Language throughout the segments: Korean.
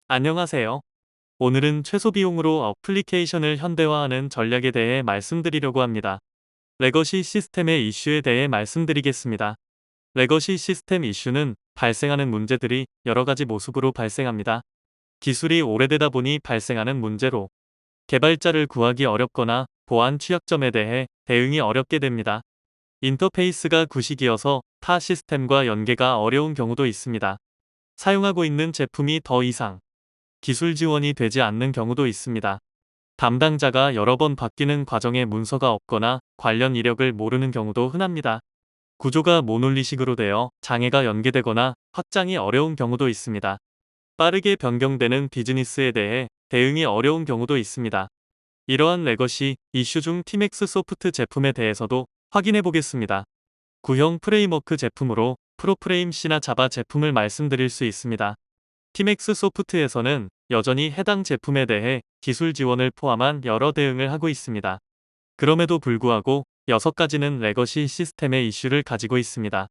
안녕하세요. 오늘은 최소 비용으로 어플리케이션을 현대화하는 전략에 대해 말씀드리려고 합니다. 레거시 시스템의 이슈에 대해 말씀드리겠습니다. 레거시 시스템 이슈는 발생하는 문제들이 여러 가지 모습으로 발생합니다. 기술이 오래되다 보니 발생하는 문제로 개발자를 구하기 어렵거나 보안 취약점에 대해 대응이 어렵게 됩니다. 인터페이스가 구식이어서 타 시스템과 연계가 어려운 경우도 있습니다. 사용하고 있는 제품이 더 이상 기술 지원이 되지 않는 경우도 있습니다. 담당자가 여러 번 바뀌는 과정에 문서가 없거나 관련 이력을 모르는 경우도 흔합니다. 구조가 모놀리식으로 되어 장애가 연계되거나 확장이 어려운 경우도 있습니다. 빠르게 변경되는 비즈니스에 대해 대응이 어려운 경우도 있습니다. 이러한 레거시 이슈 중 티맥스 소프트 제품에 대해서도 확인해 보겠습니다. 구형 프레임워크 제품으로 프로프레임 C나 자바 제품을 말씀드릴 수 있습니다. 티맥스 소프트에서는 여전히 해당 제품에 대해 기술 지원을 포함한 여러 대응을 하고 있습니다. 그럼에도 불구하고 6가지는 레거시 시스템의 이슈를 가지고 있습니다.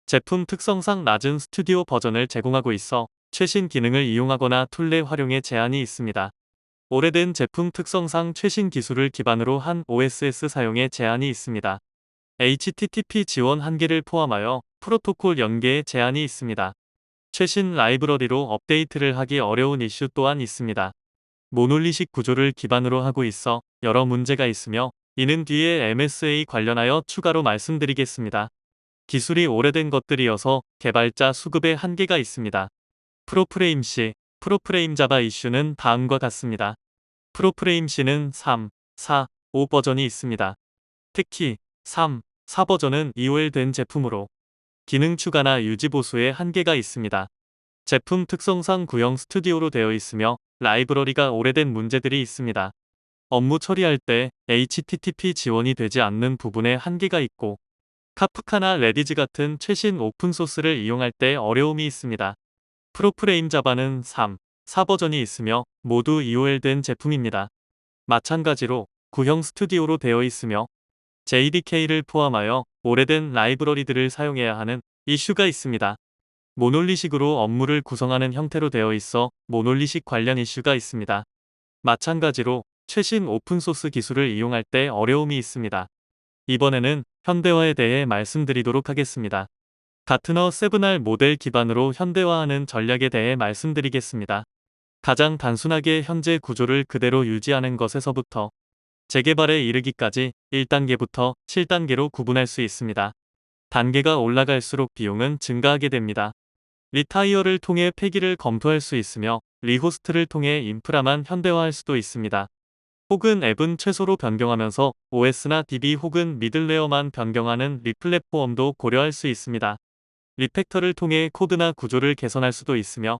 제품 특성상 낮은 스튜디오 버전을 제공하고 있어 최신 기능을 이용하거나 툴 내 활용에 제한이 있습니다. 오래된 제품 특성상 최신 기술을 기반으로 한 OSS 사용에 제한이 있습니다. HTTP 지원 한계를 포함하여 프로토콜 연계에 제한이 있습니다. 최신 라이브러리로 업데이트를 하기 어려운 이슈 또한 있습니다. 모놀리식 구조를 기반으로 하고 있어 여러 문제가 있으며 이는 뒤에 MSA 관련하여 추가로 말씀드리겠습니다. 기술이 오래된 것들이어서 개발자 수급에 한계가 있습니다. 프로프레임 C, 프로프레임 자바 이슈는 다음과 같습니다. 프로프레임 C는 3, 4, 5 버전이 있습니다. 특히 3, 4 버전은 EOL-된 제품으로 기능 추가나 유지 보수에 한계가 있습니다. 제품 특성상 구형 스튜디오로 되어 있으며 라이브러리가 오래된 문제들이 있습니다. 업무 처리할 때 HTTP 지원이 되지 않는 부분에 한계가 있고 카프카나 레디즈 같은 최신 오픈소스를 이용할 때 어려움이 있습니다. 프로프레임 자바는 3, 4 버전이 있으며 모두 EOL-된 제품입니다. 마찬가지로 구형 스튜디오로 되어 있으며 JDK를 포함하여 오래된 라이브러리들을 사용해야 하는 이슈가 있습니다. 모놀리식으로 업무를 구성하는 형태로 되어 있어 모놀리식 관련 이슈가 있습니다. 마찬가지로 최신 오픈소스 기술을 이용할 때 어려움이 있습니다. 이번에는 현대화에 대해 말씀드리도록 하겠습니다. 가트너 7R 모델 기반으로 현대화하는 전략에 대해 말씀드리겠습니다. 가장 단순하게 현재 구조를 그대로 유지하는 것에서부터 재개발에 이르기까지 1단계부터 7단계로 구분할 수 있습니다. 단계가 올라갈수록 비용은 증가하게 됩니다. 리타이어를 통해 폐기를 검토할 수 있으며 리호스트를 통해 인프라만 현대화할 수도 있습니다. 혹은 앱은 최소로 변경하면서 OS나 DB 혹은 미들레어만 변경하는 리플랫폼도 고려할 수 있습니다. 리팩터를 통해 코드나 구조를 개선할 수도 있으며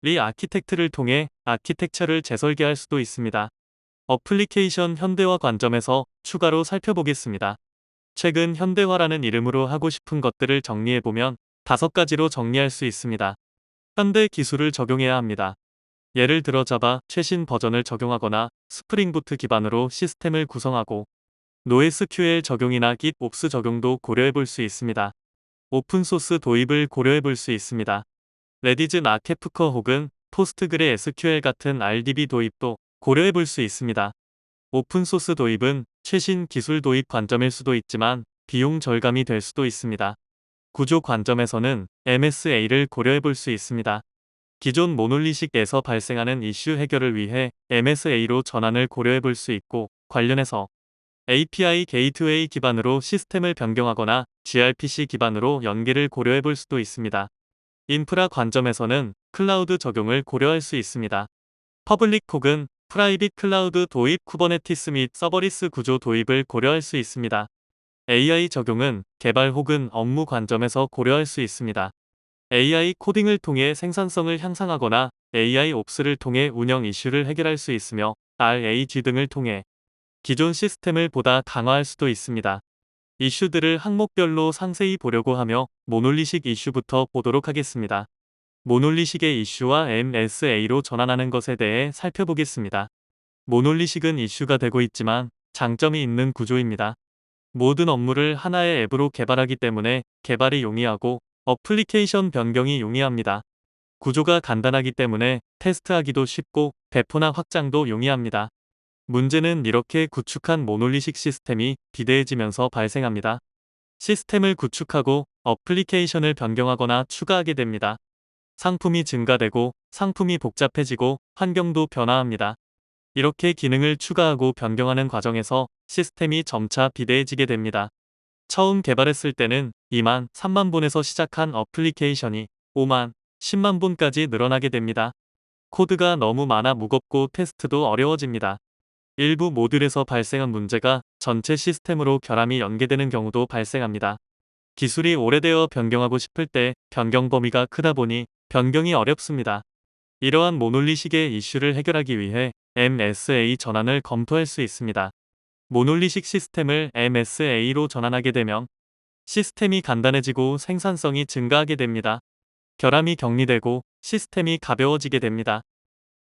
리아키텍트를 통해 아키텍처를 재설계할 수도 있습니다. 어플리케이션 현대화 관점에서 추가로 살펴보겠습니다. 최근 현대화라는 이름으로 하고 싶은 것들을 정리해보면 5가지로 정리할 수 있습니다. 현대 기술을 적용해야 합니다. 예를 들어 자바 최신 버전을 적용하거나 스프링부트 기반으로 시스템을 구성하고 NoSQL 적용이나 GitOps 적용도 고려해볼 수 있습니다. 오픈소스 도입을 고려해볼 수 있습니다. 레디즈나 케프커 혹은 포스트그레 SQL 같은 RDB 도입도 고려해볼 수 있습니다. 오픈소스 도입은 최신 기술 도입 관점일 수도 있지만 비용 절감이 될 수도 있습니다. 구조 관점에서는 MSA를 고려해볼 수 있습니다. 기존 모놀리식에서 발생하는 이슈 해결을 위해 MSA로 전환을 고려해볼 수 있고 관련해서 API 게이트웨이 기반으로 시스템을 변경하거나 gRPC 기반으로 연계를 고려해볼 수도 있습니다. 인프라 관점에서는 클라우드 적용을 고려할 수 있습니다. 퍼블릭 혹은 프라이빗 클라우드 도입 쿠버네티스 및 서버리스 구조 도입을 고려할 수 있습니다. AI 적용은 개발 혹은 업무 관점에서 고려할 수 있습니다. AI 코딩을 통해 생산성을 향상하거나 AI 옵스를 통해 운영 이슈를 해결할 수 있으며 RAG 등을 통해 기존 시스템을 보다 강화할 수도 있습니다. 이슈들을 항목별로 상세히 보려고 하며 모놀리식 이슈부터 보도록 하겠습니다. 모놀리식의 이슈와 MSA로 전환하는 것에 대해 살펴보겠습니다. 모놀리식은 이슈가 되고 있지만 장점이 있는 구조입니다. 모든 업무를 하나의 앱으로 개발하기 때문에 개발이 용이하고 어플리케이션 변경이 용이합니다. 구조가 간단하기 때문에 테스트하기도 쉽고 배포나 확장도 용이합니다. 문제는 이렇게 구축한 모놀리식 시스템이 비대해지면서 발생합니다. 시스템을 구축하고 어플리케이션을 변경하거나 추가하게 됩니다. 상품이 증가되고 상품이 복잡해지고 환경도 변화합니다. 이렇게 기능을 추가하고 변경하는 과정에서 시스템이 점차 비대해지게 됩니다. 처음 개발했을 때는 2만, 3만 본에서 시작한 어플리케이션이 5만, 10만 본까지 늘어나게 됩니다. 코드가 너무 많아 무겁고 테스트도 어려워집니다. 일부 모듈에서 발생한 문제가 전체 시스템으로 결함이 연계되는 경우도 발생합니다. 기술이 오래되어 변경하고 싶을 때 변경 범위가 크다 보니 변경이 어렵습니다. 이러한 모놀리식의 이슈를 해결하기 위해 MSA 전환을 검토할 수 있습니다. 모놀리식 시스템을 MSA로 전환하게 되면 시스템이 간단해지고 생산성이 증가하게 됩니다. 결함이 격리되고 시스템이 가벼워지게 됩니다.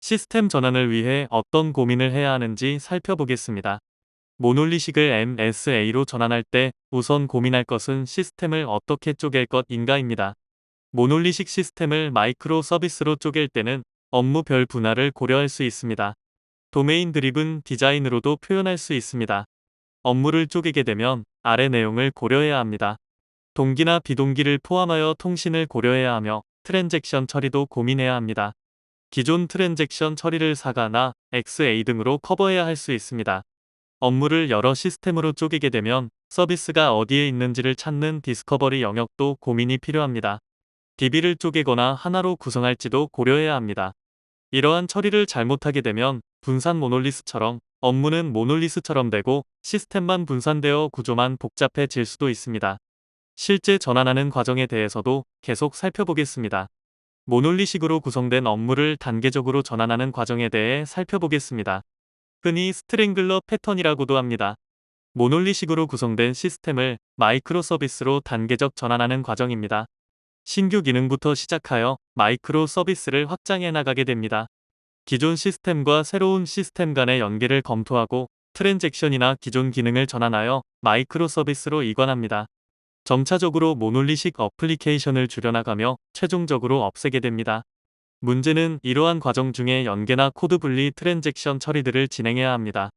시스템 전환을 위해 어떤 고민을 해야 하는지 살펴보겠습니다. 모놀리식을 MSA로 전환할 때 우선 고민할 것은 시스템을 어떻게 쪼갤 것인가입니다. 모놀리식 시스템을 마이크로 서비스로 쪼갤 때는 업무별 분할을 고려할 수 있습니다. 도메인 드리븐 디자인으로도 표현할 수 있습니다. 업무를 쪼개게 되면 아래 내용을 고려해야 합니다. 동기나 비동기를 포함하여 통신을 고려해야 하며 트랜잭션 처리도 고민해야 합니다. 기존 트랜잭션 처리를 사가나 XA 등으로 커버해야 할 수 있습니다. 업무를 여러 시스템으로 쪼개게 되면 서비스가 어디에 있는지를 찾는 디스커버리 영역도 고민이 필요합니다. DB를 쪼개거나 하나로 구성할지도 고려해야 합니다. 이러한 처리를 잘못하게 되면 분산 모놀리스처럼 업무는 모놀리스처럼 되고 시스템만 분산되어 구조만 복잡해질 수도 있습니다. 실제 전환하는 과정에 대해서도 계속 살펴보겠습니다. 모놀리식으로 구성된 업무를 단계적으로 전환하는 과정에 대해 살펴보겠습니다. 흔히 스트랭글러 패턴이라고도 합니다. 모놀리식으로 구성된 시스템을 마이크로 서비스로 단계적 전환하는 과정입니다. 신규 기능부터 시작하여 마이크로 서비스를 확장해 나가게 됩니다. 기존 시스템과 새로운 시스템 간의 연계를 검토하고 트랜잭션이나 기존 기능을 전환하여 마이크로 서비스로 이관합니다. 점차적으로 모놀리식 어플리케이션을 줄여나가며 최종적으로 없애게 됩니다. 문제는 이러한 과정 중에 연계나 코드 분리 트랜잭션 처리들을 진행해야 합니다.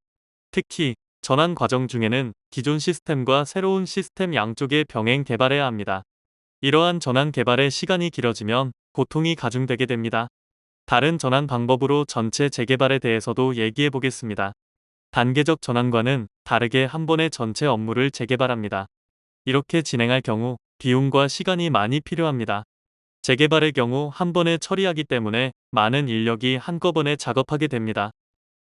특히 전환 과정 중에는 기존 시스템과 새로운 시스템 양쪽에 병행 개발해야 합니다. 이러한 전환 개발의 시간이 길어지면 고통이 가중되게 됩니다. 다른 전환 방법으로 전체 재개발에 대해서도 얘기해 보겠습니다. 단계적 전환과는 다르게 한 번에 전체 업무를 재개발합니다. 이렇게 진행할 경우 비용과 시간이 많이 필요합니다. 재개발의 경우 한 번에 처리하기 때문에 많은 인력이 한꺼번에 작업하게 됩니다.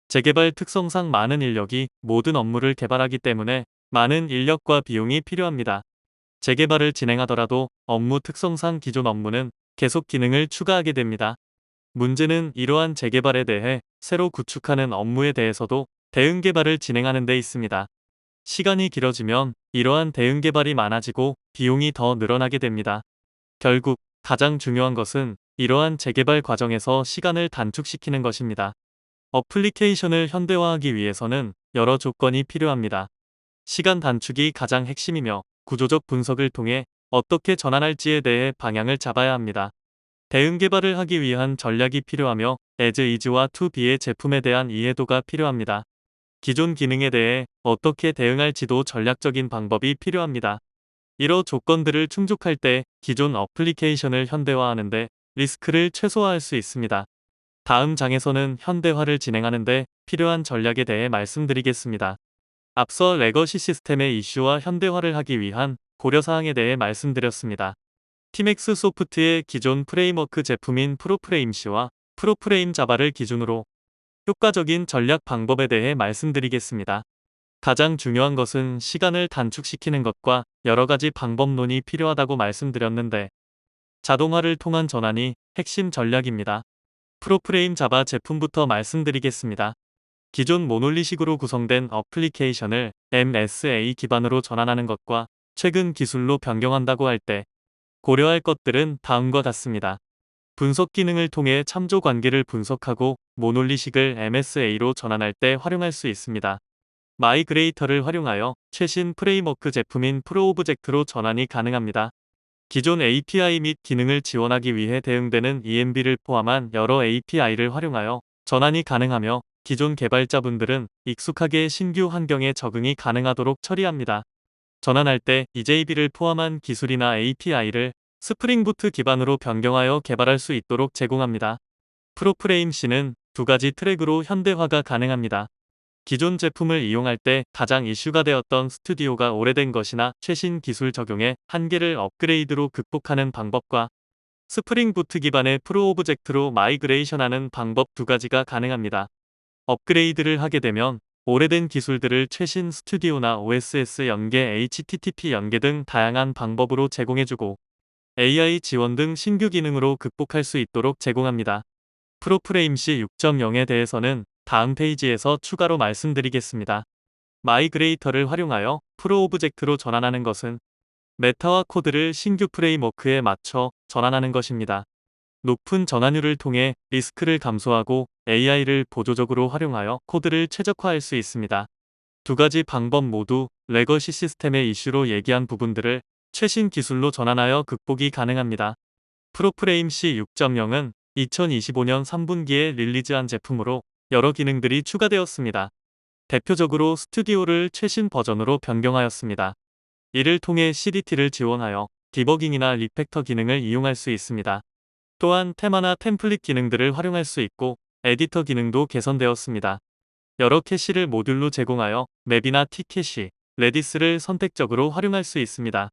재개발 특성상 많은 인력이 모든 업무를 개발하기 때문에 많은 인력과 비용이 필요합니다. 재개발을 진행하더라도 업무 특성상 기존 업무는 계속 기능을 추가하게 됩니다. 문제는 이러한 재개발에 대해 새로 구축하는 업무에 대해서도 대응 개발을 진행하는 데 있습니다. 시간이 길어지면 이러한 대응 개발이 많아지고 비용이 더 늘어나게 됩니다. 결국 가장 중요한 것은 이러한 재개발 과정에서 시간을 단축시키는 것입니다. 어플리케이션을 현대화하기 위해서는 여러 조건이 필요합니다. 시간 단축이 가장 핵심이며 구조적 분석을 통해 어떻게 전환할지에 대해 방향을 잡아야 합니다. 대응 개발을 하기 위한 전략이 필요하며 as is와 to be의 제품에 대한 이해도가 필요합니다. 기존 기능에 대해 어떻게 대응할지도 전략적인 방법이 필요합니다. 이러 조건들을 충족할 때 기존 어플리케이션을 현대화하는데 리스크를 최소화할 수 있습니다. 다음 장에서는 현대화를 진행하는데 필요한 전략에 대해 말씀드리겠습니다. 앞서 레거시 시스템의 이슈와 현대화를 하기 위한 고려사항에 대해 말씀드렸습니다. 티맥스 소프트의 기존 프레임워크 제품인 프로프레임C와 프로프레임 자바를 기준으로 효과적인 전략 방법에 대해 말씀드리겠습니다. 가장 중요한 것은 시간을 단축시키는 것과 여러 가지 방법론이 필요하다고 말씀드렸는데 자동화를 통한 전환이 핵심 전략입니다. 프로프레임 자바 제품부터 말씀드리겠습니다. 기존 모놀리식으로 구성된 어플리케이션을 MSA 기반으로 전환하는 것과 최근 기술로 변경한다고 할 때 고려할 것들은 다음과 같습니다. 분석 기능을 통해 참조 관계를 분석하고 모놀리식을 MSA로 전환할 때 활용할 수 있습니다. 마이그레이터를 활용하여 최신 프레임워크 제품인 프로오브젝트로 전환이 가능합니다. 기존 API 및 기능을 지원하기 위해 대응되는 EMB를 포함한 여러 API를 활용하여 전환이 가능하며 기존 개발자분들은 익숙하게 신규 환경에 적응이 가능하도록 처리합니다. 전환할 때 EJB를 포함한 기술이나 API를 스프링 부트 기반으로 변경하여 개발할 수 있도록 제공합니다. 프로프레임 C는 두 가지 트랙으로 현대화가 가능합니다. 기존 제품을 이용할 때 가장 이슈가 되었던 스튜디오가 오래된 것이나 최신 기술 적용에 한계를 업그레이드로 극복하는 방법과 스프링 부트 기반의 프로 오브젝트로 마이그레이션하는 방법 두 가지가 가능합니다. 업그레이드를 하게 되면 오래된 기술들을 최신 스튜디오나 OSS 연계, HTTP 연계 등 다양한 방법으로 제공해주고 AI 지원 등 신규 기능으로 극복할 수 있도록 제공합니다. 프로프레임 C 6.0에 대해서는 다음 페이지에서 추가로 말씀드리겠습니다. 마이그레이터를 활용하여 프로 오브젝트로 전환하는 것은 메타와 코드를 신규 프레임워크에 맞춰 전환하는 것입니다. 높은 전환율을 통해 리스크를 감소하고 AI를 보조적으로 활용하여 코드를 최적화할 수 있습니다. 두 가지 방법 모두 레거시 시스템의 이슈로 얘기한 부분들을 최신 기술로 전환하여 극복이 가능합니다. 프로프레임 C 6.0은 2025년 3분기에 릴리즈한 제품으로 여러 기능들이 추가되었습니다. 대표적으로 스튜디오를 최신 버전으로 변경하였습니다. 이를 통해 CDT를 지원하여 디버깅이나 리팩터 기능을 이용할 수 있습니다. 또한 테마나 템플릿 기능들을 활용할 수 있고 에디터 기능도 개선되었습니다. 여러 캐시를 모듈로 제공하여 맵이나 T캐시, 레디스를 선택적으로 활용할 수 있습니다.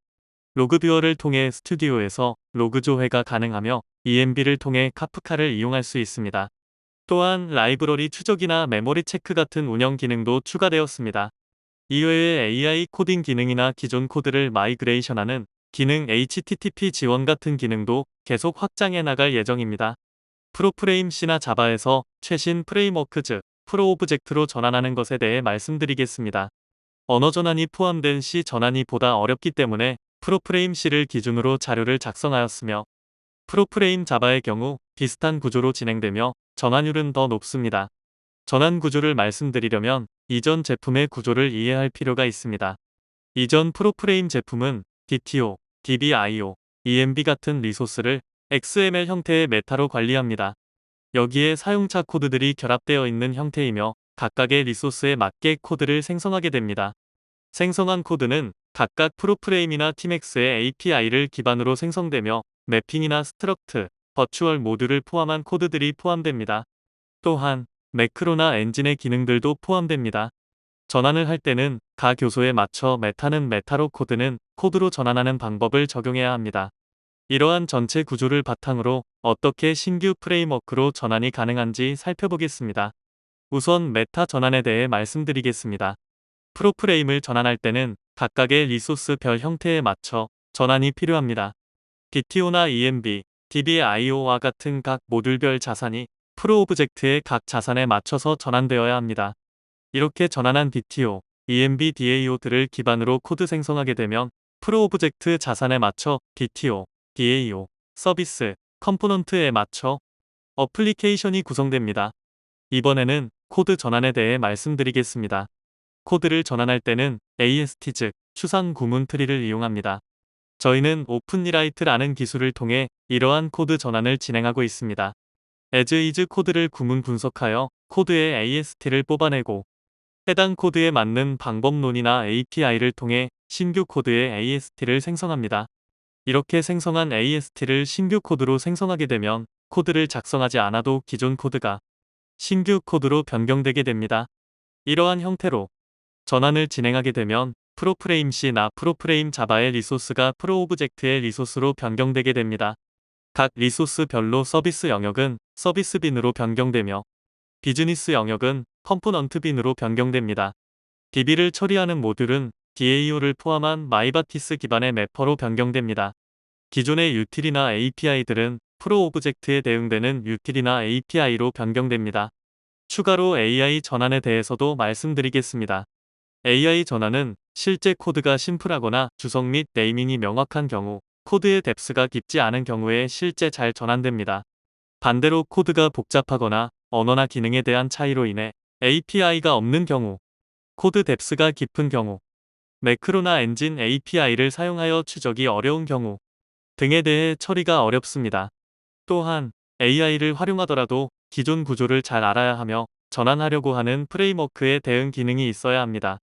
로그 뷰어를 통해 스튜디오에서 로그 조회가 가능하며 EMB를 통해 카프카를 이용할 수 있습니다. 또한 라이브러리 추적이나 메모리 체크 같은 운영 기능도 추가되었습니다. 이외에 AI 코딩 기능이나 기존 코드를 마이그레이션하는 기능 HTTP 지원 같은 기능도 계속 확장해 나갈 예정입니다. 프로프레임 C나 자바에서 최신 프레임워크 즉 프로 오브젝트로 전환하는 것에 대해 말씀드리겠습니다. 언어 전환이 포함된 C 전환이 보다 어렵기 때문에 프로프레임 C를 기준으로 자료를 작성하였으며 프로프레임 자바의 경우 비슷한 구조로 진행되며 전환율은 더 높습니다. 전환 구조를 말씀드리려면 이전 제품의 구조를 이해할 필요가 있습니다. 이전 프로프레임 제품은 DTO, DBIO, EMB 같은 리소스를 XML 형태의 메타로 관리합니다. 여기에 사용자 코드들이 결합되어 있는 형태이며 각각의 리소스에 맞게 코드를 생성하게 됩니다. 생성한 코드는 각각 프로프레임이나 팀엑스의 API를 기반으로 생성되며 매핑이나 스트럭트, 버추얼 모듈을 포함한 코드들이 포함됩니다. 또한 매크로나 엔진의 기능들도 포함됩니다. 전환을 할 때는 가 교소에 맞춰 메타는 메타로 코드는 코드로 전환하는 방법을 적용해야 합니다. 이러한 전체 구조를 바탕으로 어떻게 신규 프레임워크로 전환이 가능한지 살펴보겠습니다. 우선 메타 전환에 대해 말씀드리겠습니다. 프로프레임을 전환할 때는 각각의 리소스별 형태에 맞춰 전환이 필요합니다. DTO나 EMB, DBIO와 같은 각 모듈별 자산이 프로 오브젝트의 각 자산에 맞춰서 전환되어야 합니다. 이렇게 전환한 DTO, EMB, DAO들을 기반으로 코드 생성하게 되면 프로 오브젝트 자산에 맞춰 DTO, DAO, 서비스, 컴포넌트에 맞춰 어플리케이션이 구성됩니다. 이번에는 코드 전환에 대해 말씀드리겠습니다. 코드를 전환할 때는 AST 즉 추상 구문 트리를 이용합니다. 저희는 오픈리라이트라는 기술을 통해 이러한 코드 전환을 진행하고 있습니다. as is 코드를 구문 분석하여 코드의 AST를 뽑아내고 해당 코드에 맞는 방법론이나 API를 통해 신규 코드의 AST를 생성합니다. 이렇게 생성한 AST를 신규 코드로 생성하게 되면 코드를 작성하지 않아도 기존 코드가 신규 코드로 변경되게 됩니다. 이러한 형태로 전환을 진행하게 되면 프로프레임 C나 프로프레임 자바의 리소스가 프로 오브젝트의 리소스로 변경되게 됩니다. 각 리소스별로 서비스 영역은 서비스 빈으로 변경되며 비즈니스 영역은 컴포넌트 빈으로 변경됩니다. DB를 처리하는 모듈은 DAO를 포함한 마이바티스 기반의 매퍼로 변경됩니다. 기존의 유틸이나 API들은 프로 오브젝트에 대응되는 유틸이나 API로 변경됩니다. 추가로 AI 전환에 대해서도 말씀드리겠습니다. AI 전환은 실제 코드가 심플하거나 주석 및 네이밍이 명확한 경우, 코드의 뎁스가 깊지 않은 경우에 실제 잘 전환됩니다. 반대로 코드가 복잡하거나 언어나 기능에 대한 차이로 인해 API가 없는 경우, 코드 뎁스가 깊은 경우, 매크로나 엔진 API를 사용하여 추적이 어려운 경우, 등에 대해 처리가 어렵습니다. 또한 AI를 활용하더라도 기존 구조를 잘 알아야 하며 전환하려고 하는 프레임워크에 대응 기능이 있어야 합니다.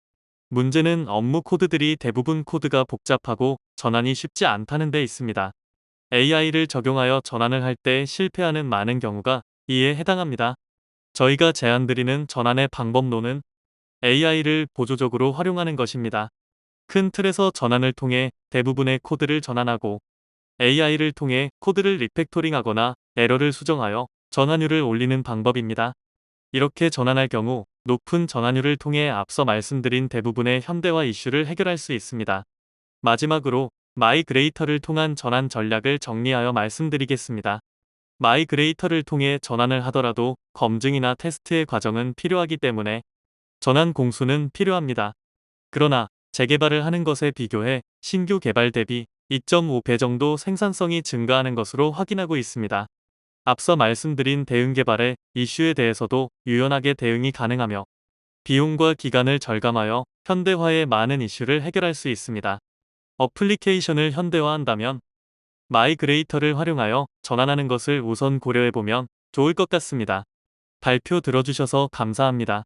문제는 업무 코드들이 대부분 코드가 복잡하고 전환이 쉽지 않다는 데 있습니다. AI를 적용하여 전환을 할 때 실패하는 많은 경우가 이에 해당합니다. 저희가 제안드리는 전환의 방법론은 AI를 보조적으로 활용하는 것입니다. 큰 틀에서 전환을 통해 대부분의 코드를 전환하고 AI를 통해 코드를 리팩토링하거나 에러를 수정하여 전환율을 올리는 방법입니다. 이렇게 전환할 경우 높은 전환율을 통해 앞서 말씀드린 대부분의 현대화 이슈를 해결할 수 있습니다. 마지막으로 마이그레이터를 통한 전환 전략을 정리하여 말씀드리겠습니다. 마이그레이터를 통해 전환을 하더라도 검증이나 테스트의 과정은 필요하기 때문에 전환 공수는 필요합니다. 그러나 재개발을 하는 것에 비교해 신규 개발 대비 2.5배 정도 생산성이 증가하는 것으로 확인하고 있습니다. 앞서 말씀드린 대응 개발의 이슈에 대해서도 유연하게 대응이 가능하며 비용과 기간을 절감하여 현대화의 많은 이슈를 해결할 수 있습니다. 어플리케이션을 현대화한다면 마이그레이터를 활용하여 전환하는 것을 우선 고려해보면 좋을 것 같습니다. 발표 들어주셔서 감사합니다.